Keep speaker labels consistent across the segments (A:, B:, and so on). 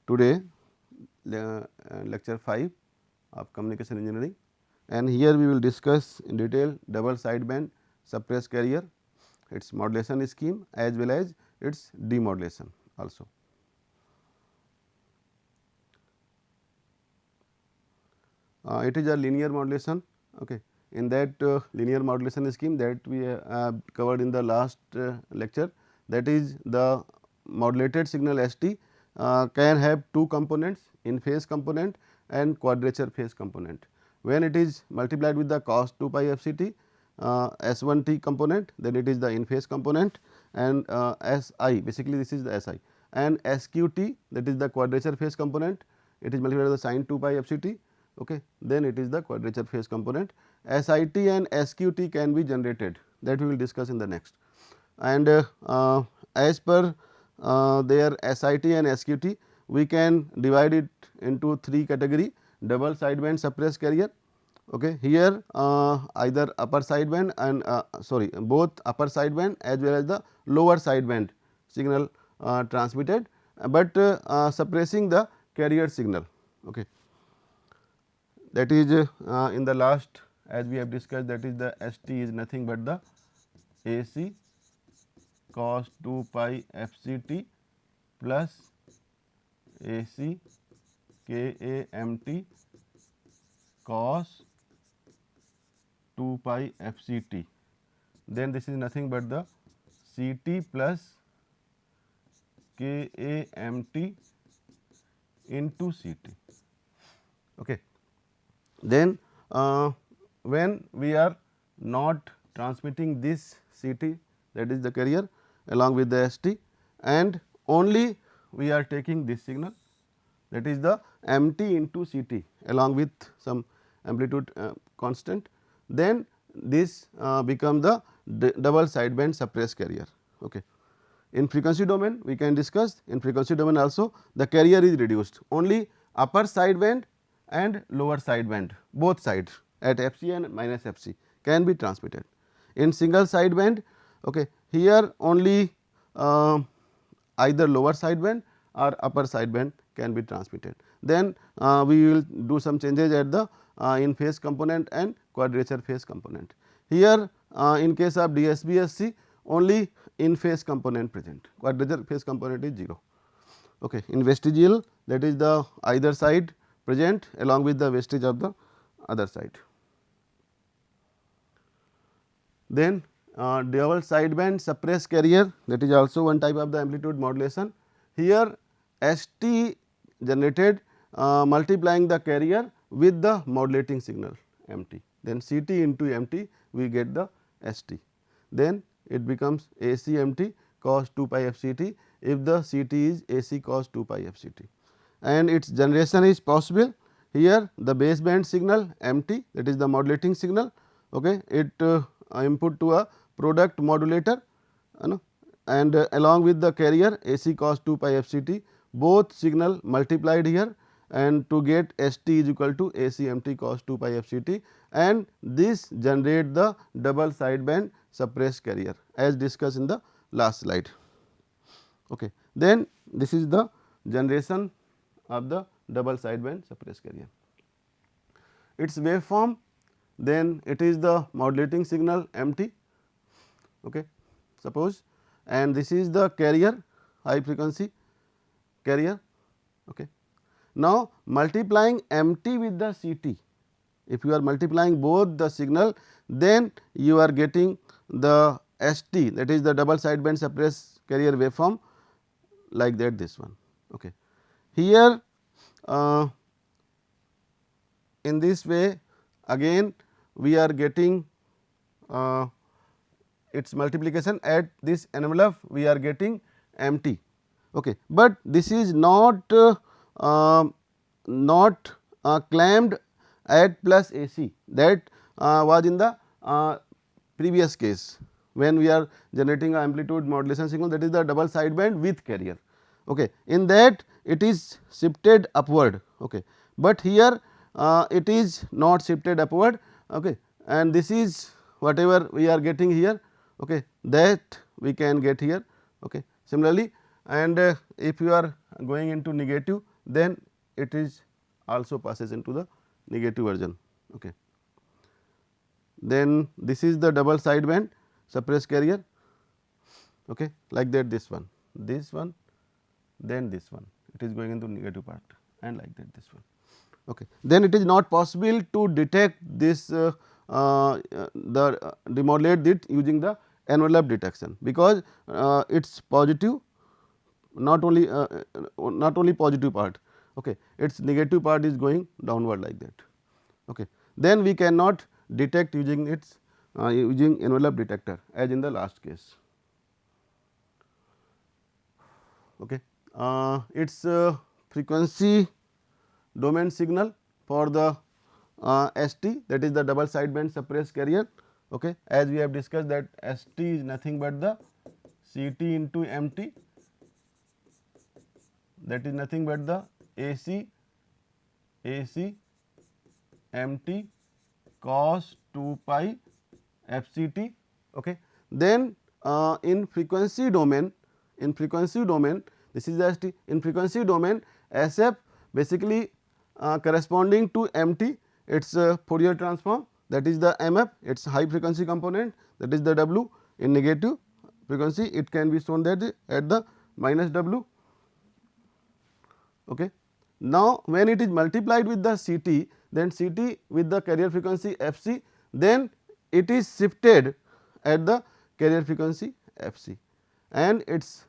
A: today lecture 5 of communication engineering, and here we will discuss in detail double sideband suppressed carrier, its modulation scheme as well as its demodulation also. It is a linear modulation. Okay. In that linear modulation scheme that we covered in the last lecture, that is the modulated signal ST can have two components, in phase component and quadrature phase component. When it is multiplied with the cos 2 pi FCT S1t component, then it is the in phase component, and SI, basically this is the SI, and SQT, that is the quadrature phase component, it is multiplied with the sin 2 pi FCT. Okay. Then it is the quadrature phase component. SIT and SQT can be generated, that we will discuss in the next. And as per their SIT and SQT, we can divide it into three category: double sideband suppressed carrier. Okay. Here either upper sideband and both upper sideband as well as the lower sideband signal transmitted, but suppressing the carrier signal. Okay. That is in the last, as we have discussed, that is the ST is nothing but the AC cos 2 pi FCT plus AC KAMT cos 2 pi FCT. Then this is nothing but the CT plus KAMT into CT. Okay. Then when we are not transmitting this CT, that is the carrier, along with the ST, and only we are taking this signal, that is the MT into CT along with some amplitude constant, then this become the double sideband suppressed carrier. Okay. In frequency domain we can discuss, in frequency domain also the carrier is reduced, only upper sideband and lower sideband both sides at FC and minus FC can be transmitted. In single sideband, okay, here only either lower sideband or upper sideband can be transmitted. Then we will do some changes at the in phase component and quadrature phase component. Here in case of DSBSC only in phase component present, quadrature phase component is 0. Okay. In vestigial, that is the either side present along with the vestige of the other side. Then double sideband suppressed carrier, that is also one type of the amplitude modulation. Here ST generated multiplying the carrier with the modulating signal MT, then CT into MT we get the ST, then it becomes AC MT cos 2 pi FCT if the CT is AC cos 2 pi FCT. And its generation is possible. Here the baseband signal MT, that is the modulating signal, okay, it input to a product modulator, and along with the carrier AC cos 2 pi FCT, both signal multiplied here, and to get ST is equal to AC MT cos 2 pi FCT, and this generate the double sideband suppressed carrier as discussed in the last slide. Okay. Then this is the generation of the double sideband suppressed carrier. Its waveform, then it is the modulating signal MT, okay, suppose, and this is the carrier, high frequency carrier. Okay. Now multiplying MT with the CT, if you are multiplying both the signal, then you are getting the ST, that is the double sideband suppressed carrier waveform like that, this one. Okay. Here in this way again we are getting its multiplication at this envelope, we are getting MT. Okay. But this is not clamped at plus AC, that was in the previous case when we are generating a amplitude modulation signal, that is the double sideband with carrier. Okay. In that it is shifted upward, okay, but here it is not shifted upward, okay, and this is whatever we are getting here, okay, that we can get here. Okay. Similarly, and if you are going into negative, then it is also passes into the negative version. Okay. Then this is the double sideband suppressed carrier, okay, like that, this one, then this one, it is going into negative part, and like that this one. Okay. Then it is not possible to detect this demodulate it using the envelope detection, because it is positive, not only positive part, okay, its negative part is going downward like that. Okay. Then we cannot detect using its using envelope detector as in the last case. Okay. Its frequency domain signal for the ST, that is the double sideband suppressed carrier. Okay. As we have discussed that ST is nothing but the CT into MT, that is nothing but the AC MT cos 2 pi FCT. Okay. Then in frequency domain, this is the ST. In frequency domain, SF basically corresponding to MT, its Fourier transform, that is the MF, its high frequency component, that is the W. In negative frequency, it can be shown that at the minus W. Okay. Now, when it is multiplied with the CT, then CT with the carrier frequency FC, then it is shifted at the carrier frequency FC, and its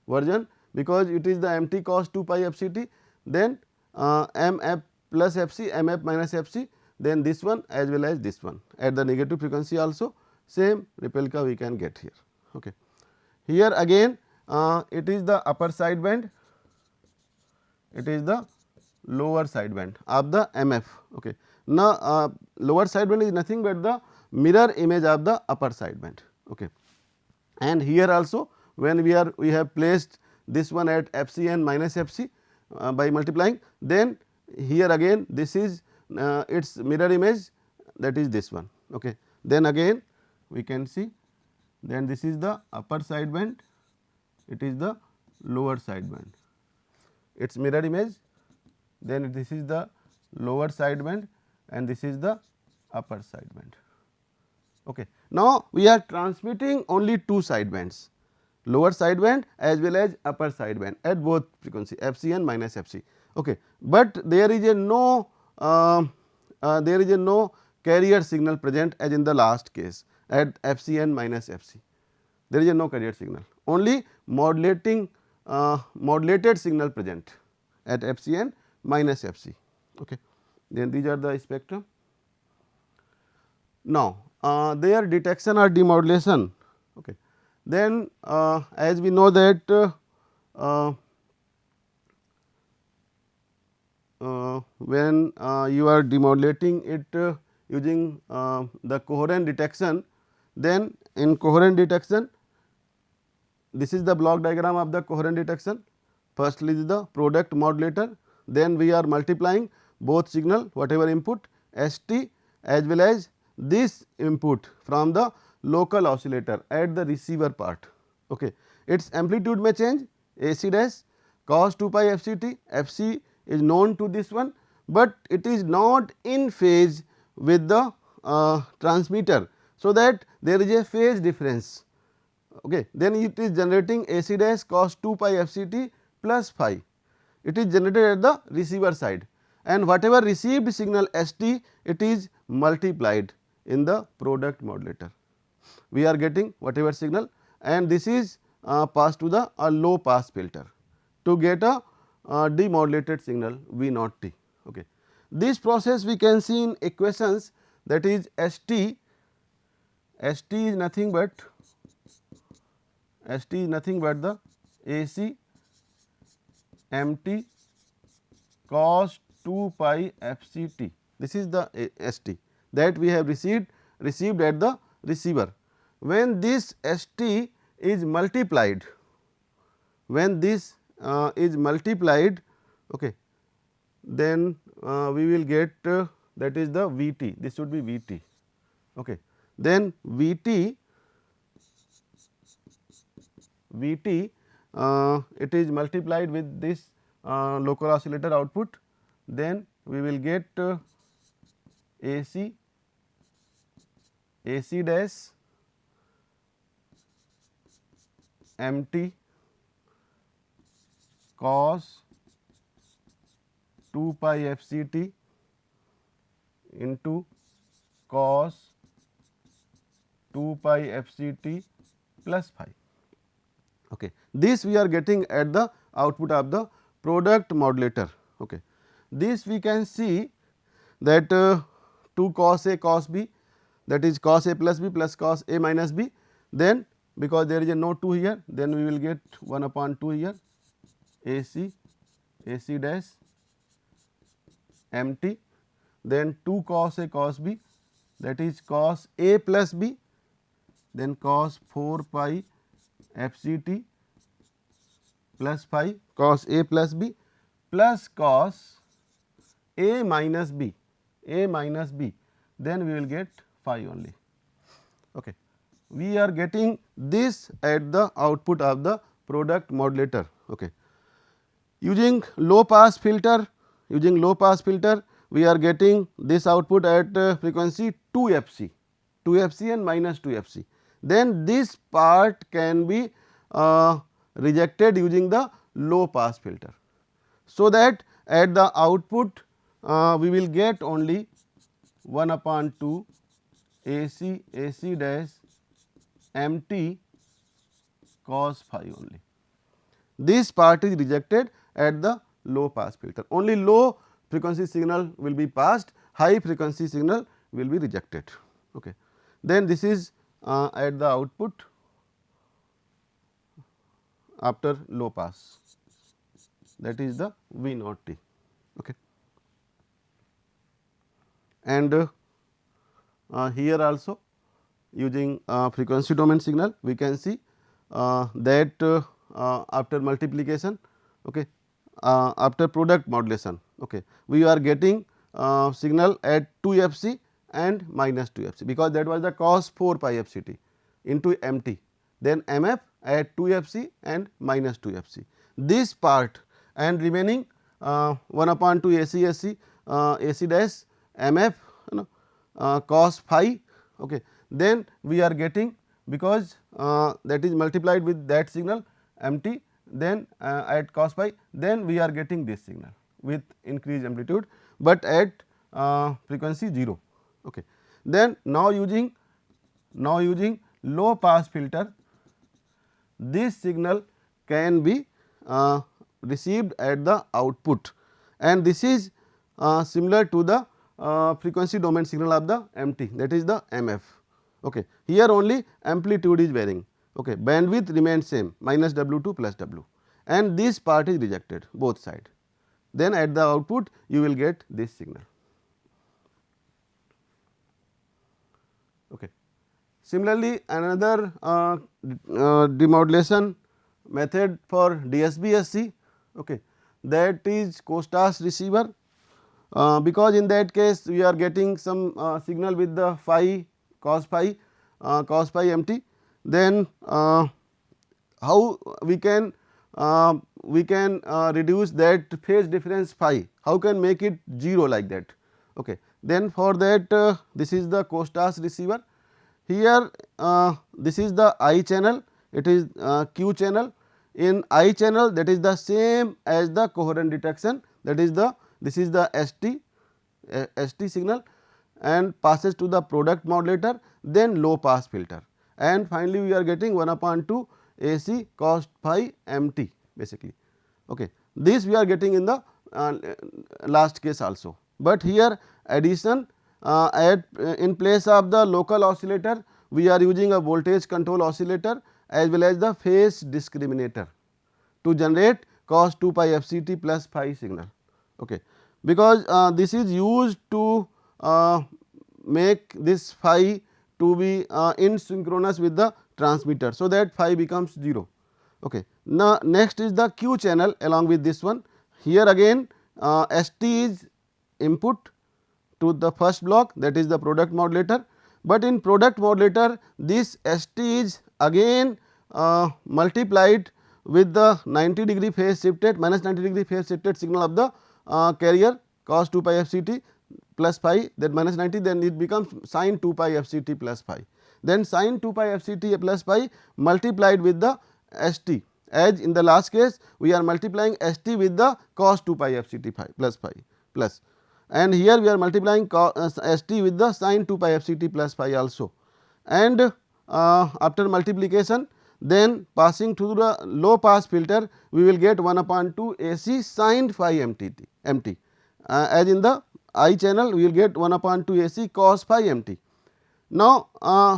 A: version, because it is the MT cos 2 pi FCT, then MF plus FC, MF minus FC, then this one as well as this one at the negative frequency also same replica we can get here. Okay. Here again it is the upper sideband, it is the lower sideband of the MF. Okay. Now, lower sideband is nothing but the mirror image of the upper sideband. Okay. And here also when we have placed this one at FC and minus FC by multiplying, then here again this is its mirror image, that is this one. Okay. Then again we can see, then this is the upper sideband, it is the lower sideband, its mirror image, then this is the lower sideband and this is the upper sideband. Okay. Now, we are transmitting only two sidebands, lower sideband as well as upper sideband at both frequency FC and minus FC. Okay. But there is a no carrier signal present as in the last case at FC and minus FC. There is a no carrier signal, only modulated signal present at FC and minus FC. Okay. Then these are the spectrum. Now, their detection or demodulation. Okay. Then as we know that when you are demodulating it using the coherent detection, then in coherent detection, this is the block diagram of the coherent detection. Firstly is the product modulator, then we are multiplying both signal whatever input ST as well as this input from the local oscillator at the receiver part. Okay. Its amplitude may change, AC dash cos 2 pi FCT, FC is known to this one, but it is not in phase with the transmitter, so that there is a phase difference. Okay. Then it is generating AC dash cos 2 pi FCT plus phi, it is generated at the receiver side, and whatever received signal ST, it is multiplied in the product modulator. We are getting whatever signal, and this is passed to the low pass filter to get a demodulated signal V naught T. Okay. This process we can see in equations, that is ST is nothing but the AC MT cos 2 pi FCT. This is the ST that we have received at the receiver. When this ST is multiplied, okay, then we will get that is the VT, this should be VT. Okay. Then VT it is multiplied with this local oscillator output, then we will get AC dash MT cos 2 pi FCT into cos 2 pi FCT plus phi. Okay. This we are getting at the output of the product modulator. Okay. This we can see that 2 cos A cos B, that is cos A plus B plus cos A minus B, then because there is a no 2 here, then we will get 1 upon 2 here, AC dash MT, then 2 cos A cos B, that is cos A plus B, then cos 4 pi FCT plus phi cos A plus B plus cos A minus B, then we will get phi only. Okay. We are getting this at the output of the product modulator. Okay. Using low pass filter, we are getting this output at frequency 2 Fc and minus 2 Fc. Then this part can be rejected using the low pass filter. So that at the output we will get only 1 upon 2 AC dash MT cos phi only. This part is rejected at the low pass filter. Only low frequency signal will be passed, high frequency signal will be rejected. Okay. Then this is at the output after low pass, that is the V naught T. Okay. And here also using frequency domain signal, we can see that after multiplication, okay, after product modulation, okay, we are getting signal at 2 Fc and minus 2 Fc, because that was the cos 4 pi FCT into MT, then MF at 2 Fc and minus 2 Fc. This part and remaining 1 upon 2 AC dash MF, cos phi. Okay. Then we are getting, because that is multiplied with that signal MT, then at cos phi, then we are getting this signal with increased amplitude, but at frequency 0. Okay. Then now using low pass filter, this signal can be received at the output, and this is similar to the frequency domain signal of the MT, that is the MF. Okay. Here only amplitude is varying. Okay. Bandwidth remains same, minus W2 plus W, and this part is rejected both side. Then at the output you will get this signal. Okay. Similarly, another demodulation method for DSB-SC, okay, that is Costas receiver, because in that case we are getting some signal with the phi cos phi MT. Then how we can reduce that phase difference phi, how can make it 0 like that. Okay. Then for that this is the Costas receiver. Here this is the I channel, it is Q channel. In I channel, that is the same as the coherent detection, that is the, this is the ST signal and passes to the product modulator, then low pass filter, and finally we are getting 1 upon 2 AC cos phi MT basically. Okay. This we are getting in the last case also, but here addition in place of the local oscillator we are using a voltage control oscillator as well as the phase discriminator to generate cos 2 pi FCT plus phi signal. Okay. Because this is used to make this phi to be in synchronous with the transmitter, so that phi becomes 0. Okay. Now next is the Q channel along with this one. Here again ST is input to the first block, that is the product modulator, but in product modulator this ST is again multiplied with the 90 degree phase shifted minus 90 degree phase shifted signal of the carrier cos 2 pi f c t plus phi, that minus 90, then it becomes sin 2 pi f c t plus phi. Then sin 2 pi f c t plus phi multiplied with the s t, as in the last case we are multiplying s t with the cos 2 pi f c t phi plus, and here we are multiplying s t with the sin 2 pi f c t plus phi also, and after multiplication then passing through the low pass filter we will get 1 upon 2 A C sin phi mt, as in the I channel we will get 1 upon 2 A C cos phi mt. Now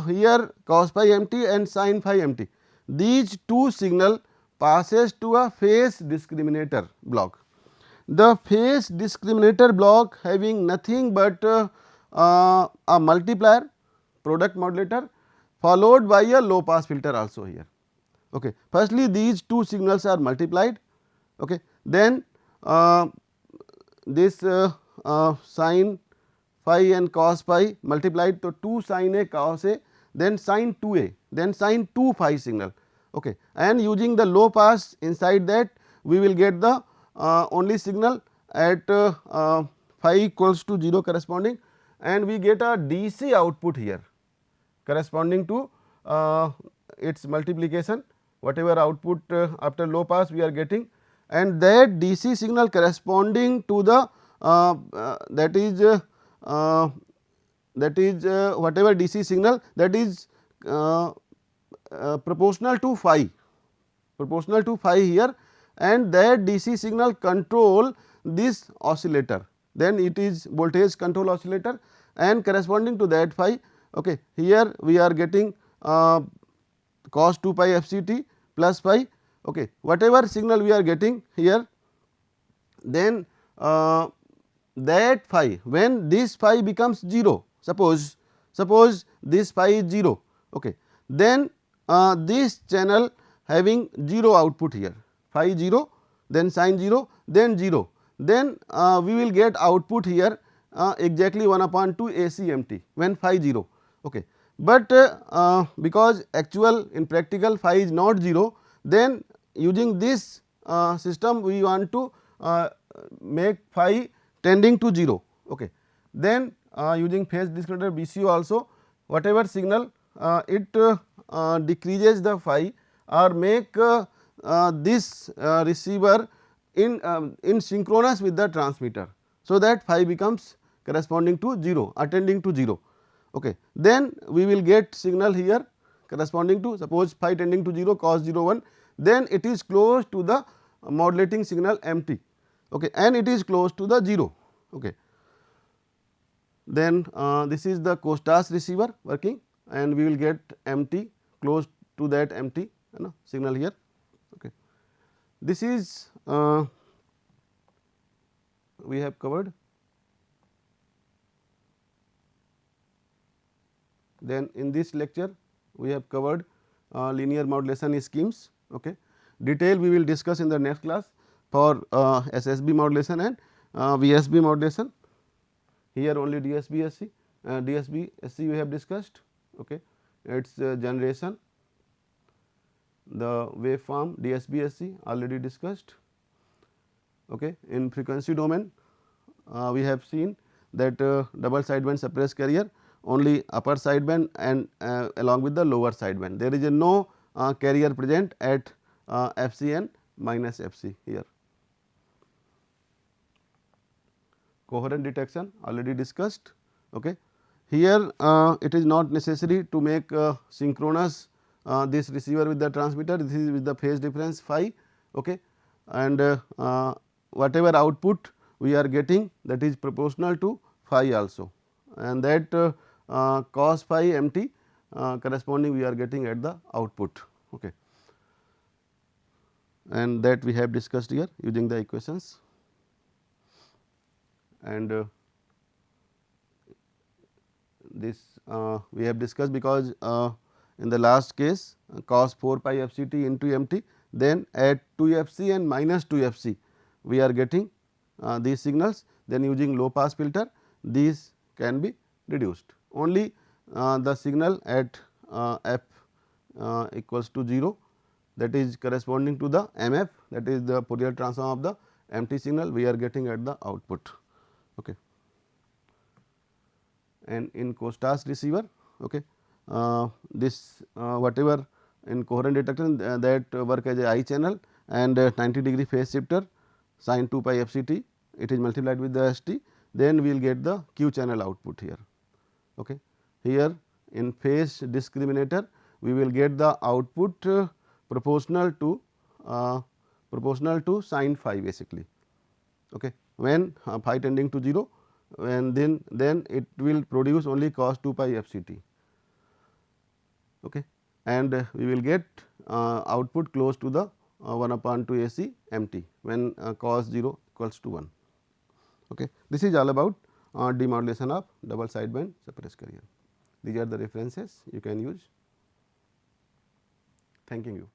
A: here cos phi mt and sin phi mt, these two signal passes to a phase discriminator block. The phase discriminator block having nothing but a multiplier, product modulator, followed by a low pass filter also here. Okay. Firstly these two signals are multiplied, okay. Then this sin phi and cos phi multiplied to 2 sin A cos A, then sin 2A, then sin 2 phi signal, okay. And using the low pass inside that we will get the only signal at phi equals to 0 corresponding, and we get a DC output here corresponding to its multiplication, whatever output after low pass we are getting, and that DC signal corresponding to the that is whatever DC signal that is proportional to phi here, and that DC signal control this oscillator, then it is voltage control oscillator, and corresponding to that phi, okay. Here we are getting cos 2 pi f c t plus phi, okay. Whatever signal we are getting here, then that phi, when this phi becomes 0, suppose this phi is 0, okay, then this channel having 0 output here, phi 0, then sin 0, then 0, then we will get output here exactly 1 upon 2 A C mt when phi 0, okay. But because actual in practical phi is not 0, then using this system we want to make phi tending to 0, okay. Then using phase discriminator BCO also, whatever signal it decreases the phi or make this receiver in synchronous with the transmitter, so that phi becomes corresponding to 0 or tending to 0, okay. Then we will get signal here corresponding to, suppose phi tending to 0 cos 0 1, then it is close to the modulating signal mt, okay, and it is close to the 0, okay. Then this is the Costas receiver working, and we will get mt close to that mt signal here, okay. This is we have covered. Then in this lecture we have covered linear modulation schemes, okay. Detail we will discuss in the next class for SSB modulation and VSB modulation. Here only DSB SC we have discussed, okay. Its generation, the waveform DSB SC already discussed, okay. In frequency domain we have seen that double sideband suppressed carrier, only upper sideband and along with the lower sideband, there is a no carrier present at FC and minus FC here. Coherent detection already discussed, okay. Here it is not necessary to make synchronous this receiver with the transmitter, this is with the phase difference phi, okay. And whatever output we are getting, that is proportional to phi also, and that cos phi mt corresponding we are getting at the output, okay. And that we have discussed here using the equations, and this we have discussed because in the last case cos 4 pi f c t into mt, then at 2 f c and minus 2 f c we are getting these signals, then using low pass filter these can be reduced. Only the signal at f equals to 0 that is corresponding to the MF, that is the Fourier transform of the empty signal we are getting at the output. Okay. And in Costas receiver, okay, this whatever in coherent detection that work as a I channel and 90-degree phase shifter sin 2 pi FCT, it is multiplied with the ST, then we will get the Q channel output here. Okay. Here in phase discriminator we will get the output proportional to sin phi basically. Okay. When phi tending to 0, and then it will produce only cos 2 pi FCT. Okay. And we will get output close to the 1 upon 2 AC empty when cos 0 equals to 1. Okay. This is all about demodulation of double sideband suppressed carrier. These are the references you can use. Thanking you.